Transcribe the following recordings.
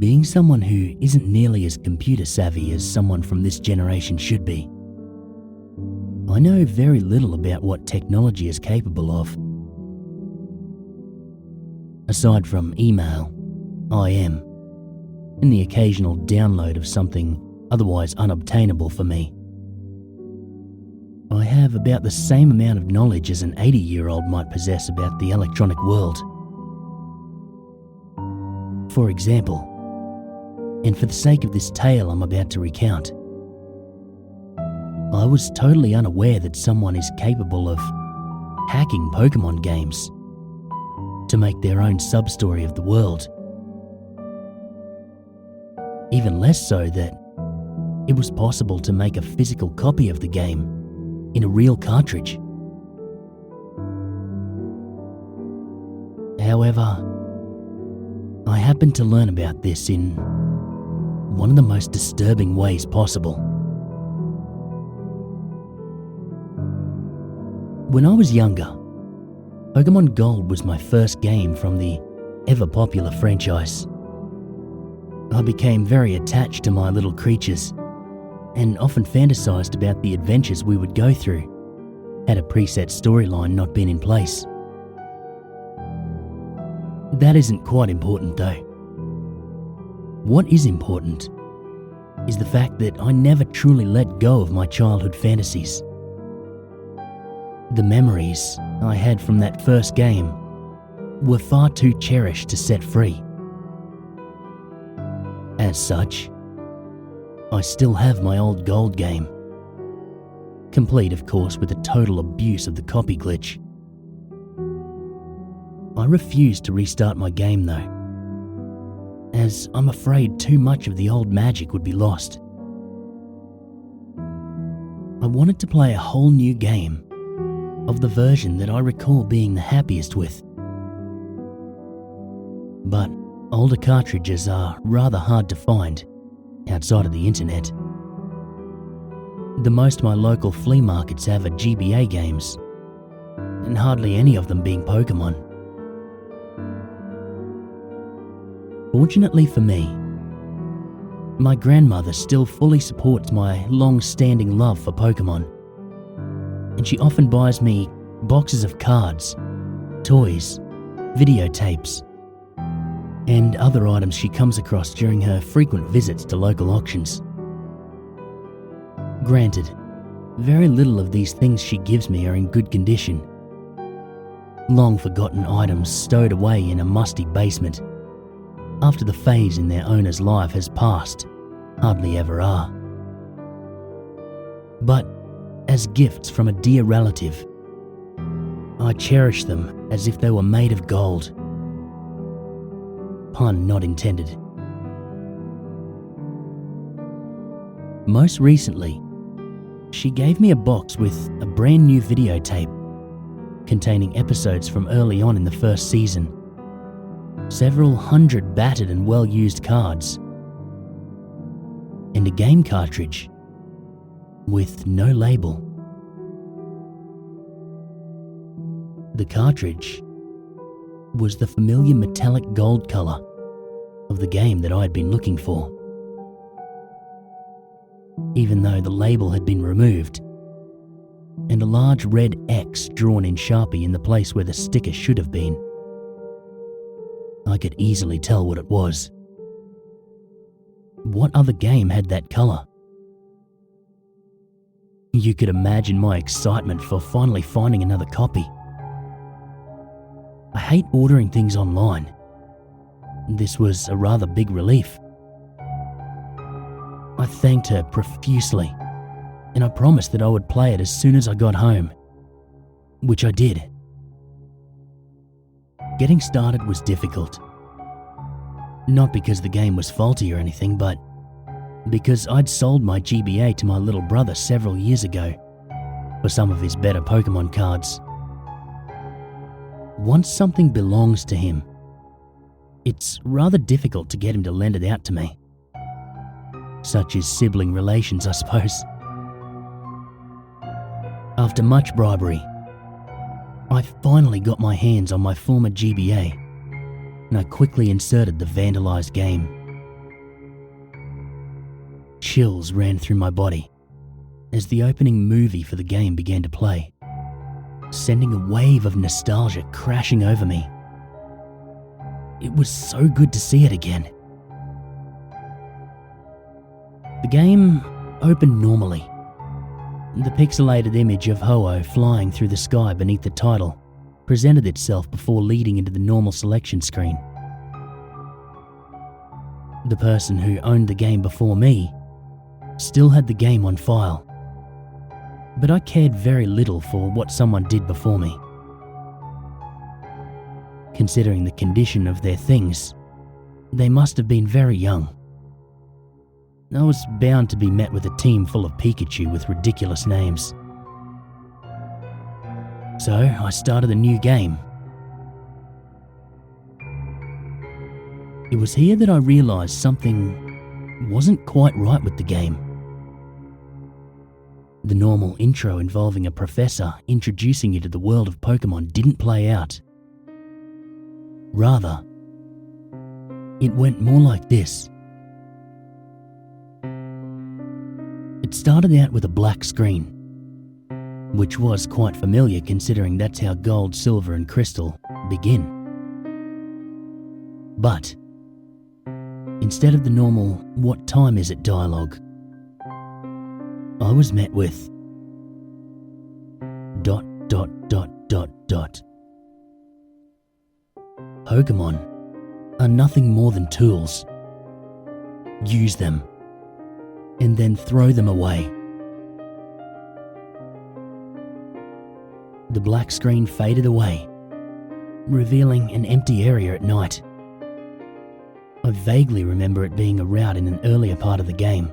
Being someone who isn't nearly as computer savvy as someone from this generation should be, I know very little about what technology is capable of. Aside from email, IM, and the occasional download of something otherwise unobtainable for me, I have about the same amount of knowledge as an 80-year-old might possess about the electronic world. For example, and for the sake of this tale I'm about to recount, I was totally unaware that someone is capable of hacking Pokémon games to make their own sub-story of the world. Even less so that it was possible to make a physical copy of the game in a real cartridge. However, I happened to learn about this in one of the most disturbing ways possible. When I was younger, Pokémon Gold was my first game from the ever-popular franchise. I became very attached to my little creatures and often fantasized about the adventures we would go through had a preset storyline not been in place. That isn't quite important though. What is important is the fact that I never truly let go of my childhood fantasies. The memories I had from that first game were far too cherished to set free. As such, I still have my old Gold game, complete of course with a total abuse of the copy glitch. I refuse to restart my game though, as I'm afraid too much of the old magic would be lost. I wanted to play a whole new game of the version that I recall being the happiest with. But older cartridges are rather hard to find outside of the internet. The most my local flea markets have are GBA games, and hardly any of them being Pokemon. Fortunately for me, my grandmother still fully supports my long-standing love for Pokemon, and she often buys me boxes of cards, toys, videotapes, and other items she comes across during her frequent visits to local auctions. Granted, very little of these things she gives me are in good condition. Long-forgotten items stowed away in a musty basement after the phase in their owner's life has passed hardly ever are. But as gifts from a dear relative, I cherish them as if they were made of gold. Pun not intended. Most recently, she gave me a box with a brand new videotape containing episodes from early on in the first season, several hundred battered and well-used cards, and a game cartridge with no label. The cartridge was the familiar metallic gold colour of the game that I had been looking for, even though the label had been removed and a large red X drawn in Sharpie in the place where the sticker should have been. I could easily tell what it was. What other game had that colour? You could imagine my excitement for finally finding another copy. I hate ordering things online. This was a rather big relief. I thanked her profusely, and I promised that I would play it as soon as I got home, which I did. Getting started was difficult. Not because the game was faulty or anything, but because I'd sold my GBA to my little brother several years ago for some of his better Pokemon cards. Once something belongs to him, it's rather difficult to get him to lend it out to me. Such is sibling relations, I suppose. After much bribery, I finally got my hands on my former GBA, and I quickly inserted the vandalized game Chills ran through my body as the opening movie for the game began to play, sending a wave of nostalgia crashing over me. It was so good to see it again. The game opened normally. The pixelated image of Ho-Oh flying through the sky beneath the title presented itself before leading into the normal selection screen. The person who owned the game before me still had the game on file, but I cared very little for what someone did before me. Considering the condition of their things, they must have been very young. I was bound to be met with a team full of Pikachu with ridiculous names. So I started a new game. It was here that I realised something wasn't quite right with the game. The normal intro involving a professor introducing you to the world of Pokemon didn't play out. Rather, it went more like this. It started out with a black screen, which was quite familiar considering that's how Gold, Silver and Crystal begin. But instead of the normal "what time is it" dialogue, I was met with ... Pokemon are nothing more than tools. Use them, and then throw them away. The black screen faded away, revealing an empty area at night. I vaguely remember it being a route in an earlier part of the game,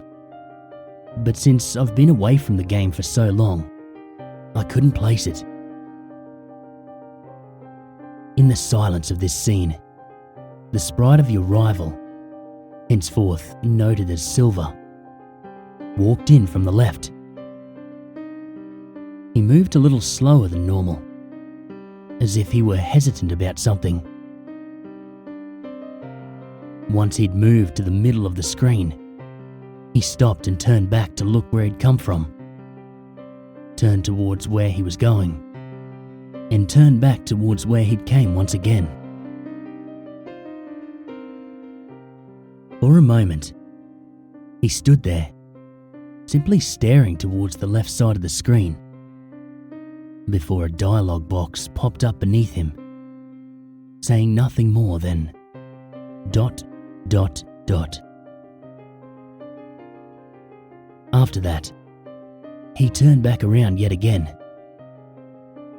but since I've been away from the game for so long, I couldn't place it. In the silence of this scene, the sprite of your rival, henceforth noted as Silver, walked in from the left. He moved a little slower than normal, as if he were hesitant about something. Once he'd moved to the middle of the screen, he stopped and turned back to look where he'd come from, turned towards where he was going, and turned back towards where he'd came once again. For a moment, he stood there, simply staring towards the left side of the screen, before a dialogue box popped up beneath him, saying nothing more than ... After that, he turned back around yet again.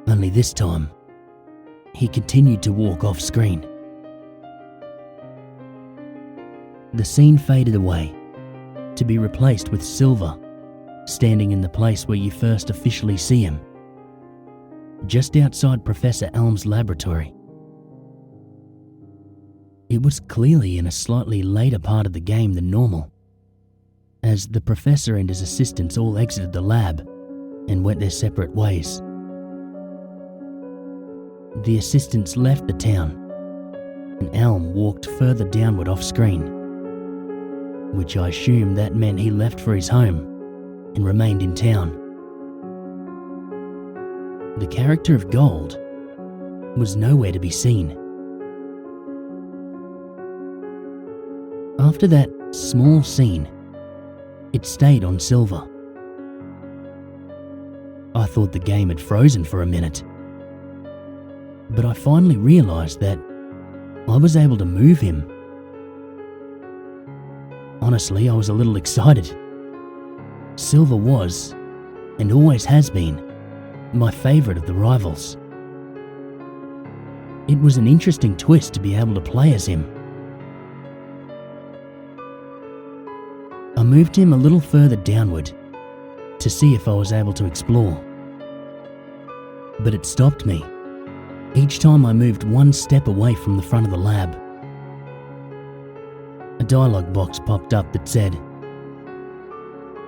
Only this time, he continued to walk off screen. The scene faded away, to be replaced with Silver, standing in the place where you first officially see him, just outside Professor Elm's laboratory. It was clearly in a slightly later part of the game than normal, as the professor and his assistants all exited the lab and went their separate ways. The assistants left the town, and Elm walked further downward off screen, which I assumed that meant he left for his home and remained in town. The character of Gold was nowhere to be seen. After that small scene, it stayed on Silver. I thought the game had frozen for a minute, but I finally realised that I was able to move him. Honestly, I was a little excited. Silver was, and always has been, my favourite of the rivals. It was an interesting twist to be able to play as him. I moved him a little further downward to see if I was able to explore, but it stopped me each time I moved one step away from the front of the lab. A dialogue box popped up that said,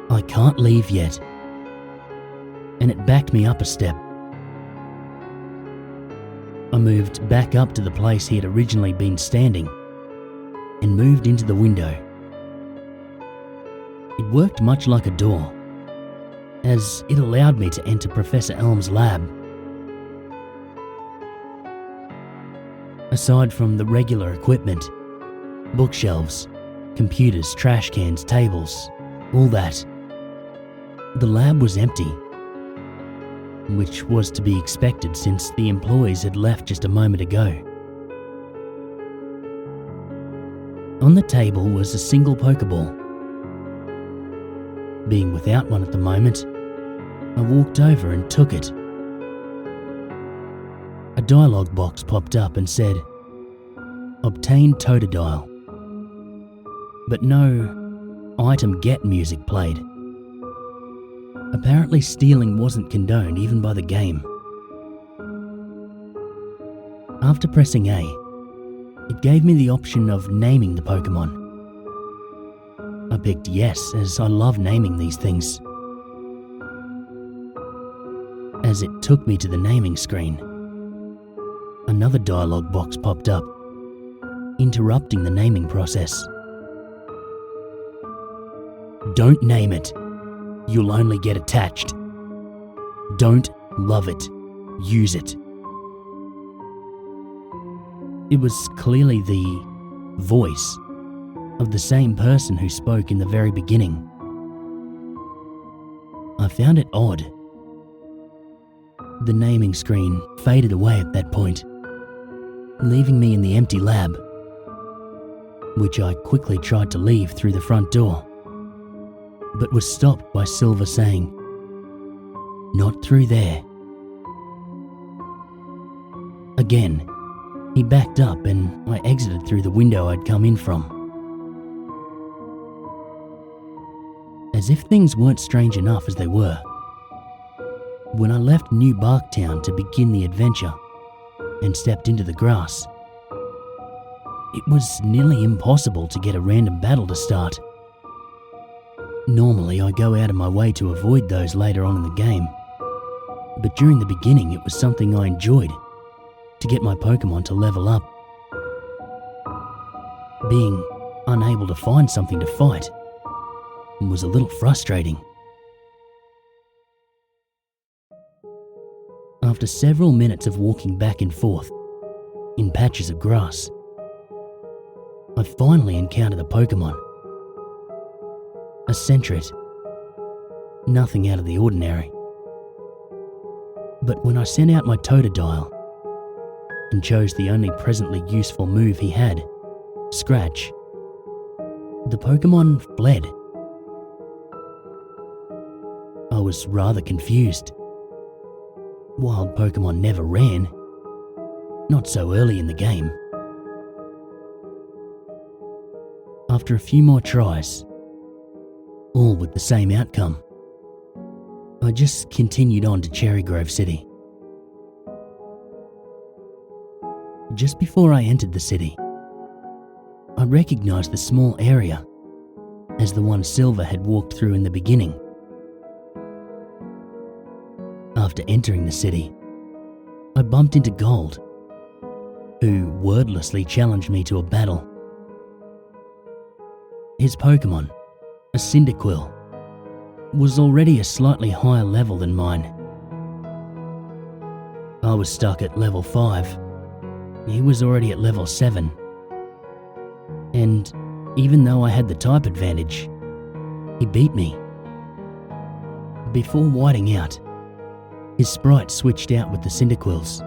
"I can't leave yet," and it backed me up a step. I moved back up to the place he had originally been standing and moved into the window. It worked much like a door, as it allowed me to enter Professor Elm's lab. Aside from the regular equipment, bookshelves, computers, trash cans, tables, all that, the lab was empty, which was to be expected since the employees had left just a moment ago. On the table was a single Pokeball. Being without one at the moment, I walked over and took it. A dialogue box popped up and said, "Obtain Totodile," but no item get music played. Apparently stealing wasn't condoned even by the game. After pressing A, it gave me the option of naming the Pokemon. I picked yes, as I love naming these things. As it took me to the naming screen, another dialogue box popped up, interrupting the naming process. "Don't name it. You'll only get attached. Don't love it. Use it." It was clearly the voice of the same person who spoke in the very beginning. I found it odd. The naming screen faded away at that point, leaving me in the empty lab, which I quickly tried to leave through the front door, but was stopped by Silver saying, "Not through there." Again, he backed up and I exited through the window I'd come in from. As if things weren't strange enough as they were, when I left New Barktown to begin the adventure and stepped into the grass, it was nearly impossible to get a random battle to start. Normally I go out of my way to avoid those later on in the game, but during the beginning it was something I enjoyed, to get my Pokemon to level up. Being unable to find something to fight was a little frustrating. After several minutes of walking back and forth in patches of grass, I finally encountered a Pokemon. A Sentret. Nothing out of the ordinary. But when I sent out my Totodile and chose the only presently useful move he had, Scratch, the Pokemon fled. I was rather confused. Wild Pokemon never ran. Not so early in the game. After a few more tries, all with the same outcome, I just continued on to Cherry Grove City. Just before I entered the city, I recognized the small area as the one Silver had walked through in the beginning. After entering the city, I bumped into Gold, who wordlessly challenged me to a battle. His Pokemon, a Cyndaquil, was already a slightly higher level than mine. I was stuck at level 5. He was already at level 7. And even though I had the type advantage, he beat me. Before whiting out, his sprite switched out with the Cyndaquils.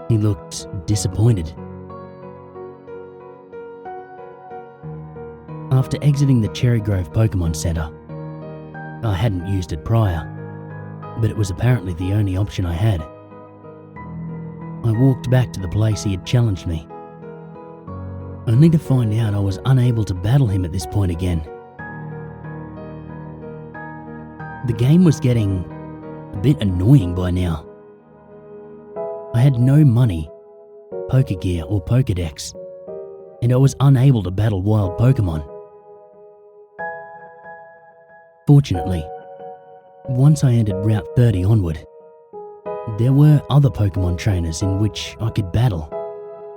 He looked disappointed. After exiting the Cherry Grove Pokemon Center, I hadn't used it prior, but it was apparently the only option I had. I walked back to the place he had challenged me, only to find out I was unable to battle him at this point again. The game was getting a bit annoying by now. I had no money, Pokegear or Pokedex, and I was unable to battle wild Pokemon. Fortunately, once I entered Route 30 onward, there were other Pokemon trainers in which I could battle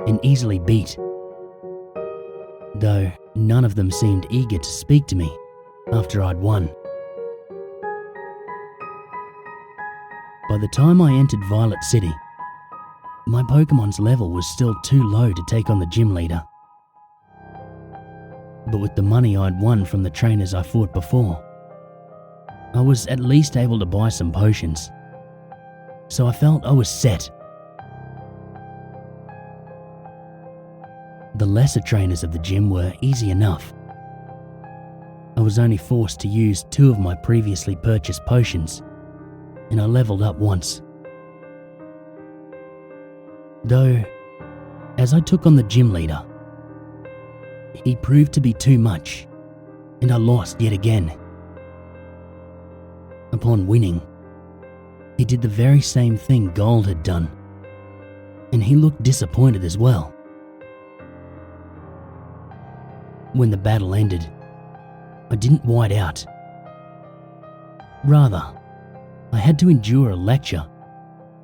and easily beat. though none of them seemed eager to speak to me after I'd won. By the time I entered Violet City, my Pokemon's level was still too low to take on the gym leader. But with the money I'd won from the trainers I fought before, I was at least able to buy some potions, so I felt I was set. The lesser trainers of the gym were easy enough. I was only forced to use 2 of my previously purchased potions, and I leveled up once. Though, as I took on the gym leader, he proved to be too much, and I lost yet again. Upon winning, he did the very same thing Gold had done, and he looked disappointed as well. When the battle ended, I didn't white out. Rather, I had to endure a lecture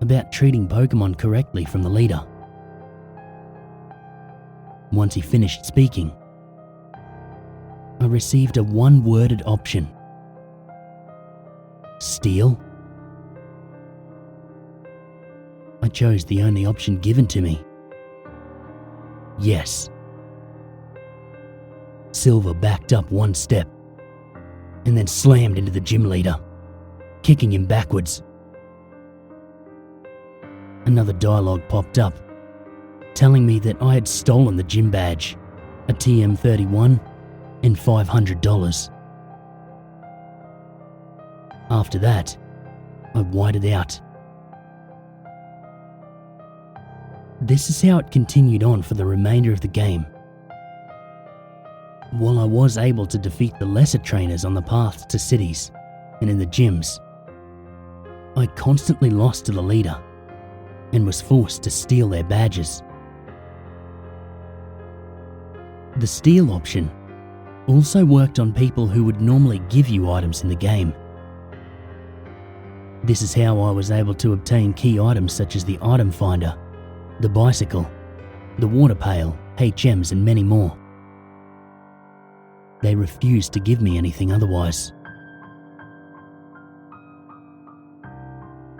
about treating Pokemon correctly from the leader. Once he finished speaking, I received a one-worded option. Steal? I chose the only option given to me. Yes. Silver backed up 1 step and then slammed into the gym leader, kicking him backwards. Another dialogue popped up, telling me that I had stolen the gym badge, a TM31, and $500. After that, I whited out. This is how it continued on for the remainder of the game. While I was able to defeat the lesser trainers on the paths to cities and in the gyms, I constantly lost to the leader and was forced to steal their badges. The steal option also worked on people who would normally give you items in the game. This is how I was able to obtain key items such as the item finder, the bicycle, the water pail, HMs, and many more. They refused to give me anything otherwise.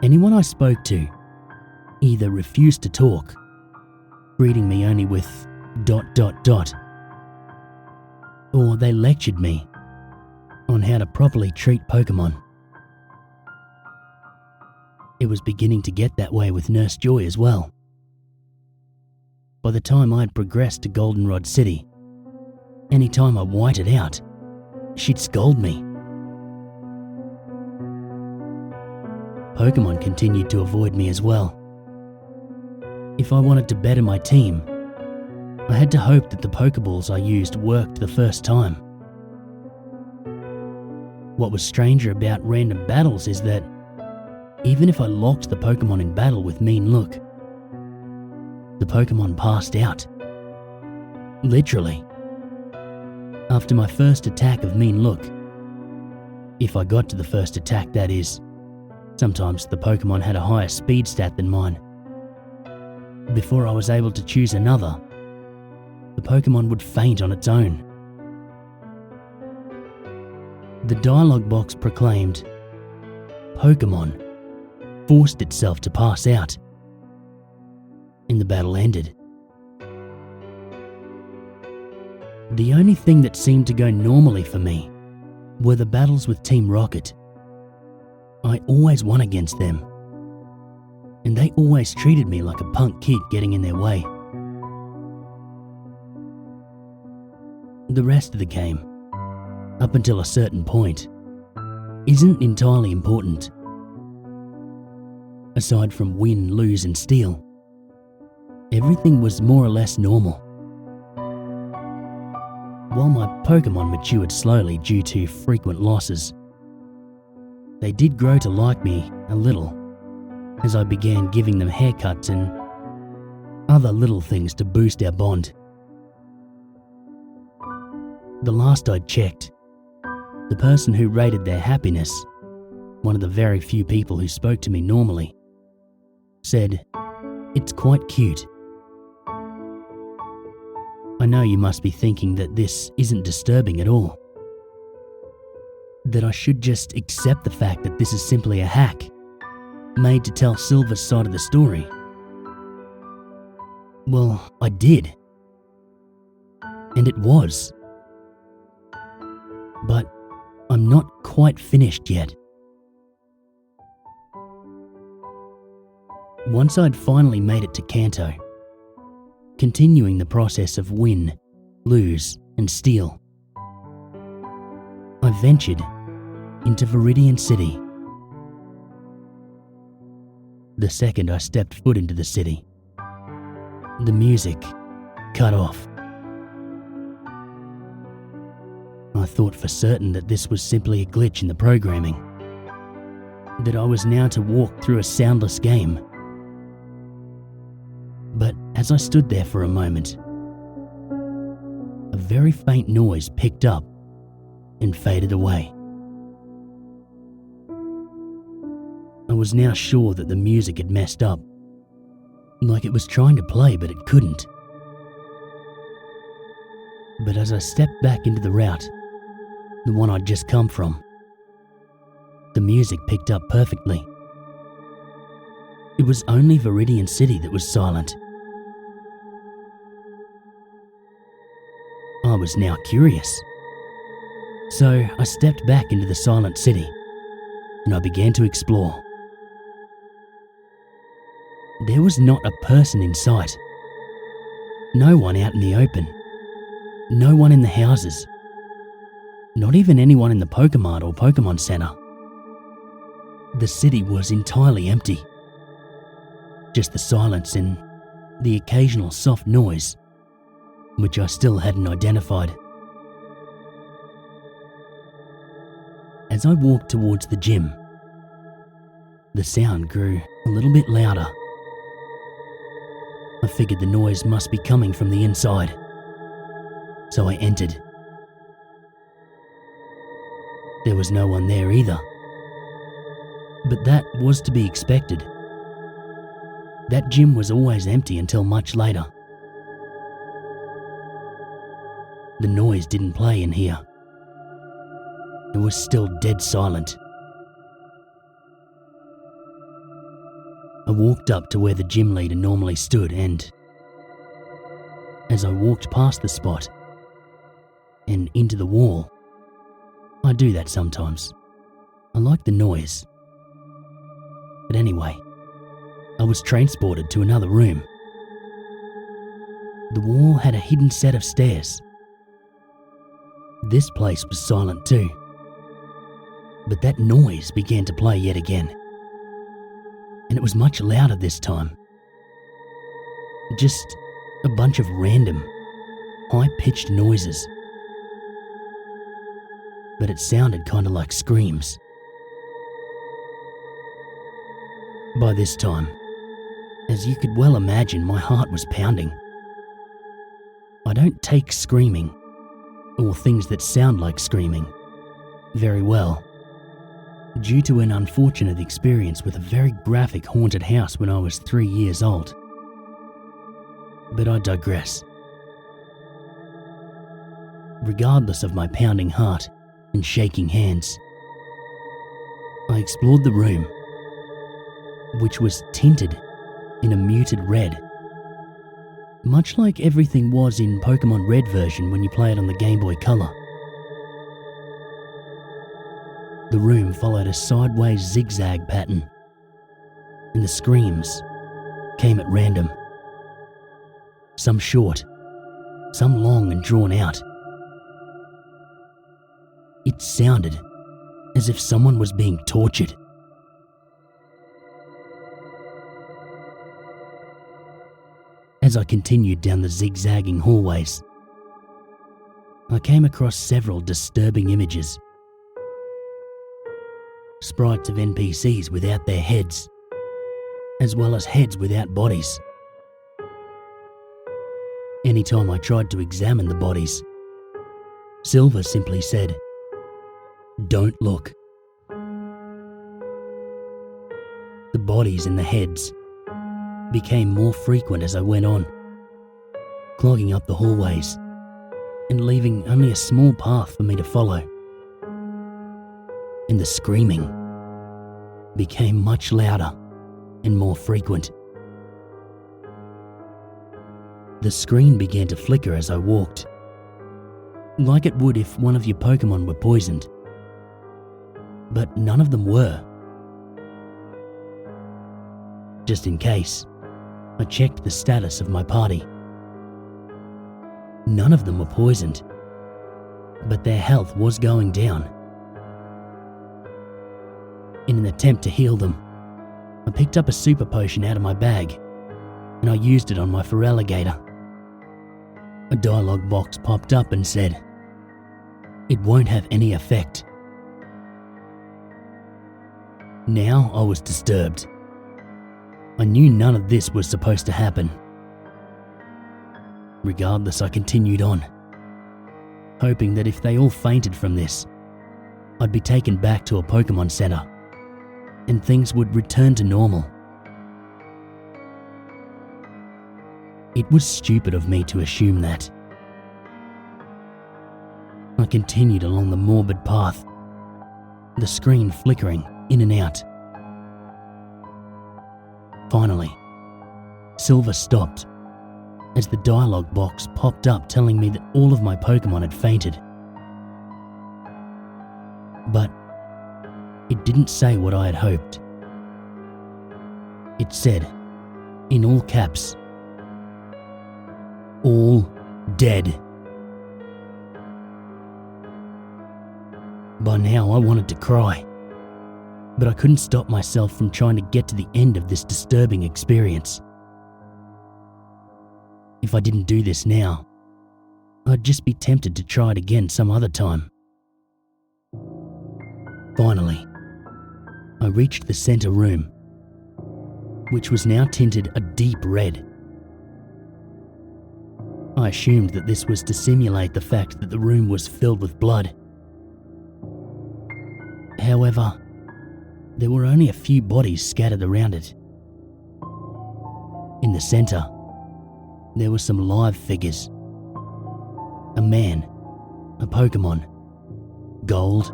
Anyone I spoke to either refused to talk, greeting me only with ... or they lectured me on how to properly treat Pokemon. It was beginning to get that way with Nurse Joy as well. By the time I'd progressed to Goldenrod City, anytime I whited out, she'd scold me. Pokemon continued to avoid me as well. If I wanted to better my team, I had to hope that the Pokeballs I used worked the first time. What was stranger about random battles is that even if I locked the Pokemon in battle with Mean Look, the Pokemon passed out. Literally. After my first attack of Mean Look, if I got to the first attack that is, sometimes the Pokemon had a higher speed stat than mine. Before I was able to choose another, the Pokemon would faint on its own. The dialogue box proclaimed, Pokemon forced itself to pass out, and the battle ended. The only thing that seemed to go normally for me were the battles with Team Rocket. I always won against them, and they always treated me like a punk kid getting in their way. The rest of the game, up until a certain point, isn't entirely important. Aside from win, lose, and steal, everything was more or less normal. While my Pokemon matured slowly due to frequent losses, they did grow to like me a little as I began giving them haircuts and other little things to boost our bond. The last I'd checked, the person who rated their happiness, one of the very few people who spoke to me normally, said, "It's quite cute." I know you must be thinking that this isn't disturbing at all. That I should just accept the fact that this is simply a hack, made to tell Silver's side of the story. Well, I did. And it was. But I'm not quite finished yet. Once I'd finally made it to Kanto, continuing the process of win, lose, and steal, I ventured into Viridian City. The second I stepped foot into the city, the music cut off. I thought for certain that this was simply a glitch in the programming, that I was now to walk through a soundless game. But as I stood there for a moment, a very faint noise picked up and faded away. I was now sure that the music had messed up, like it was trying to play but it couldn't. But as I stepped back into the route, the one I'd just come from, the music picked up perfectly. It was only Viridian City that was silent. I was now curious. So I stepped back into the silent city and I began to explore. There was not a person in sight. No one out in the open. No one in the houses. Not even anyone in the Pokemon or Pokemon Center. The city was entirely empty. Just the silence and the occasional soft noise, which I still hadn't identified. As I walked towards the gym, the sound grew a little bit louder. I figured the noise must be coming from the inside, so I entered. There was no one there either, but that was to be expected. That gym was always empty until much later. The noise didn't play in here. It was still dead silent. I walked up to where the gym leader normally stood and, as I walked past the spot and into the wall, I do that sometimes. I like the noise. But anyway, I was transported to another room. The wall had a hidden set of stairs. This place was silent too. But that noise began to play yet again. And it was much louder this time. Just a bunch of random, high-pitched noises. But it sounded kind of like screams. By this time, as you could well imagine, my heart was pounding. I don't take screaming, or things that sound like screaming, very well, due to an unfortunate experience with a very graphic haunted house when I was 3 years old. But I digress. Regardless of my pounding heart and shaking hands, I explored the room, which was tinted in a muted red, much like everything was in Pokemon Red version when you play it on the Game Boy Color. The room followed a sideways zigzag pattern, and the screams came at random. Some short, some long and drawn out. It sounded as if someone was being tortured. As I continued down the zigzagging hallways, I came across several disturbing images. Sprites of NPCs without their heads, as well as heads without bodies. Anytime I tried to examine the bodies, Silver simply said, "Don't look." The bodies and the heads became more frequent as I went on, clogging up the hallways and leaving only a small path for me to follow. And the screaming became much louder and more frequent. The screen began to flicker as I walked, like it would if one of your Pokemon were poisoned. But none of them were. Just in case, I checked the status of my party. None of them were poisoned, but their health was going down. In an attempt to heal them, I picked up a super potion out of my bag and I used it on my Feraligatr. A dialogue box popped up and said, "It won't have any effect." Now I was disturbed. I knew none of this was supposed to happen. Regardless, I continued on, hoping that if they all fainted from this, I'd be taken back to a Pokemon Center and things would return to normal. It was stupid of me to assume that. I continued along the morbid path, the screen flickering in and out. Finally, Silver stopped as the dialogue box popped up telling me that all of my Pokemon had fainted. But it didn't say what I had hoped. It said, in all caps, "All dead." By now I wanted to cry, but I couldn't stop myself from trying to get to the end of this disturbing experience. If I didn't do this now, I'd just be tempted to try it again some other time. Finally, I reached the center room, which was now tinted a deep red. I assumed that this was to simulate the fact that the room was filled with blood. However, there were only a few bodies scattered around it. In the center, there were some live figures. A man, a Pokemon, Gold,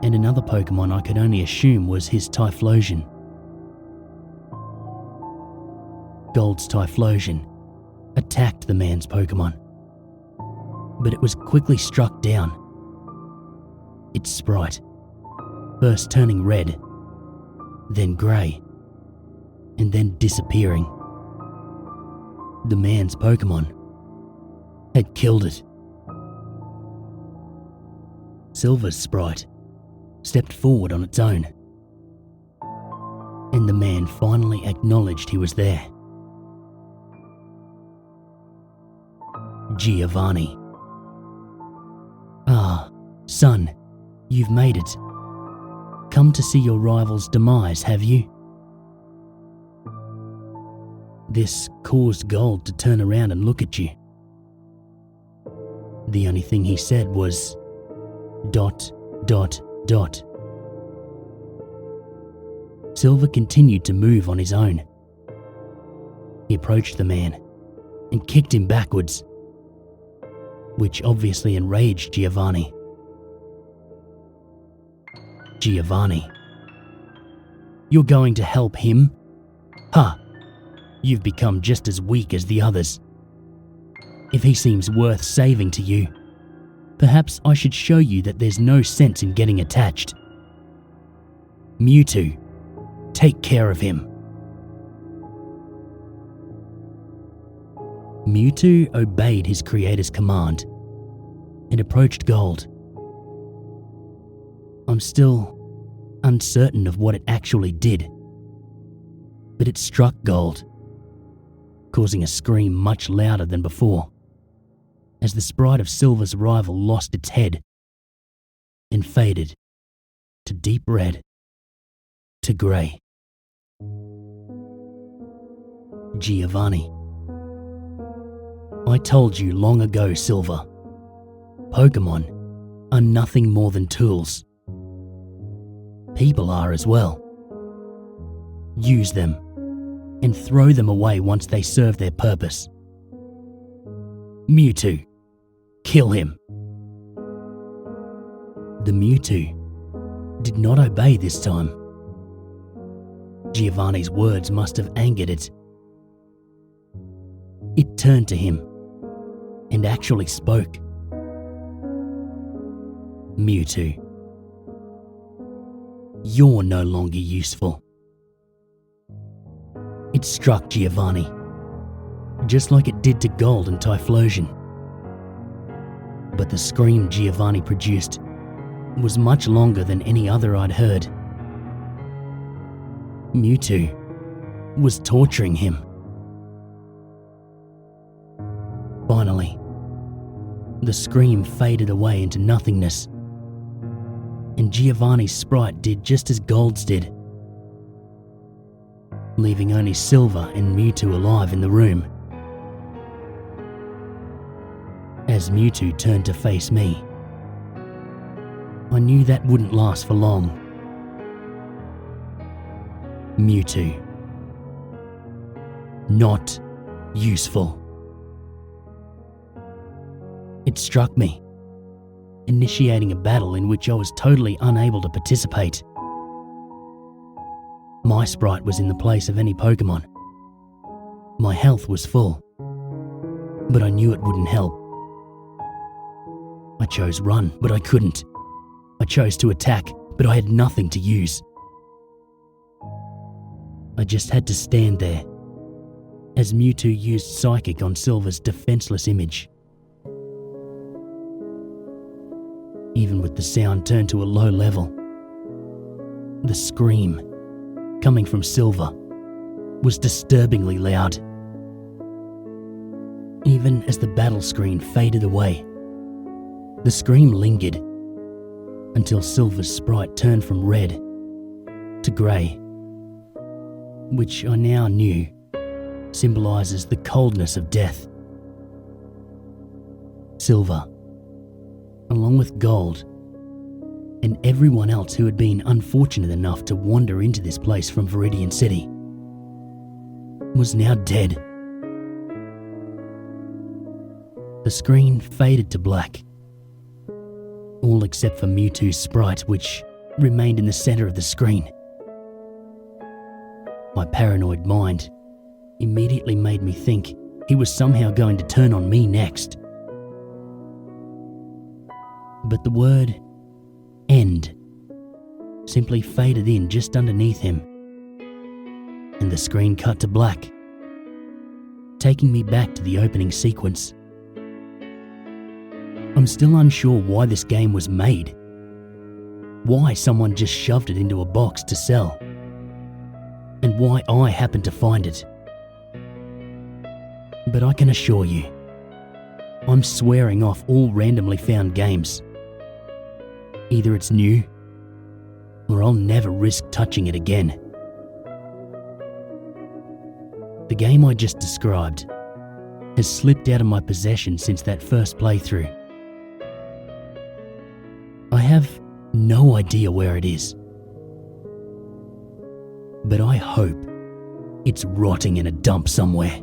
and another Pokemon I could only assume was his Typhlosion. Gold's Typhlosion attacked the man's Pokemon, but it was quickly struck down. Its sprite, first turning red, then grey, and then disappearing. The man's Pokemon had killed it. Silver's sprite stepped forward on its own, and the man finally acknowledged he was there. Giovanni. "Ah, son, you've made it. Come to see your rival's demise, have you?" This caused Gold to turn around and look at you. The only thing he said was, ... Silver continued to move on his own. He approached the man and kicked him backwards, which obviously enraged Giovanni. "Giovanni, you're going to help him? Ha! You've become just as weak as the others. If he seems worth saving to you, perhaps I should show you that there's no sense in getting attached. Mewtwo, take care of him." Mewtwo obeyed his creator's command and approached Gold. I'm still uncertain of what it actually did, but it struck Gold, causing a scream much louder than before, as the sprite of Silver's rival lost its head and faded to deep red to grey. Giovanni. I told you long ago, Silver. Pokemon are nothing more than tools. People are as well. Use them and throw them away once they serve their purpose. Mewtwo. Kill him. The Mewtwo did not obey this time. Giovanni's words must have angered it. It turned to him and actually spoke. Mewtwo, you're no longer useful. It struck Giovanni, just like it did to Gold and Typhlosion. But the scream Giovanni produced was much longer than any other I'd heard. Mewtwo was torturing him. Finally, the scream faded away into nothingness, and Giovanni's sprite did just as Gold's did, leaving only Silver and Mewtwo alive in the room. As Mewtwo turned to face me, I knew that wouldn't last for long. Mewtwo. Not useful. It struck me, initiating a battle in which I was totally unable to participate. My sprite was in the place of any Pokemon. My health was full, but I knew it wouldn't help. I chose run, but I couldn't. I chose to attack, but I had nothing to use. I just had to stand there as Mewtwo used Psychic on Silver's defenseless image. Even with the sound turned to a low level, the scream coming from Silver was disturbingly loud. Even as the battle screen faded away, the scream lingered until Silver's sprite turned from red to grey, which I now knew symbolises the coldness of death. Silver, along with Gold, and everyone else who had been unfortunate enough to wander into this place from Viridian City, was now dead. The screen faded to black, all except for Mewtwo's sprite, which remained in the centre of the screen. My paranoid mind immediately made me think he was somehow going to turn on me next. But the word "end" simply faded in just underneath him, and the screen cut to black, taking me back to the opening sequence. I'm still unsure why this game was made, why someone just shoved it into a box to sell, and why I happened to find it. But I can assure you, I'm swearing off all randomly found games. Either it's new, or I'll never risk touching it again. The game I just described has slipped out of my possession since that first playthrough. I have no idea where it is, but I hope it's rotting in a dump somewhere.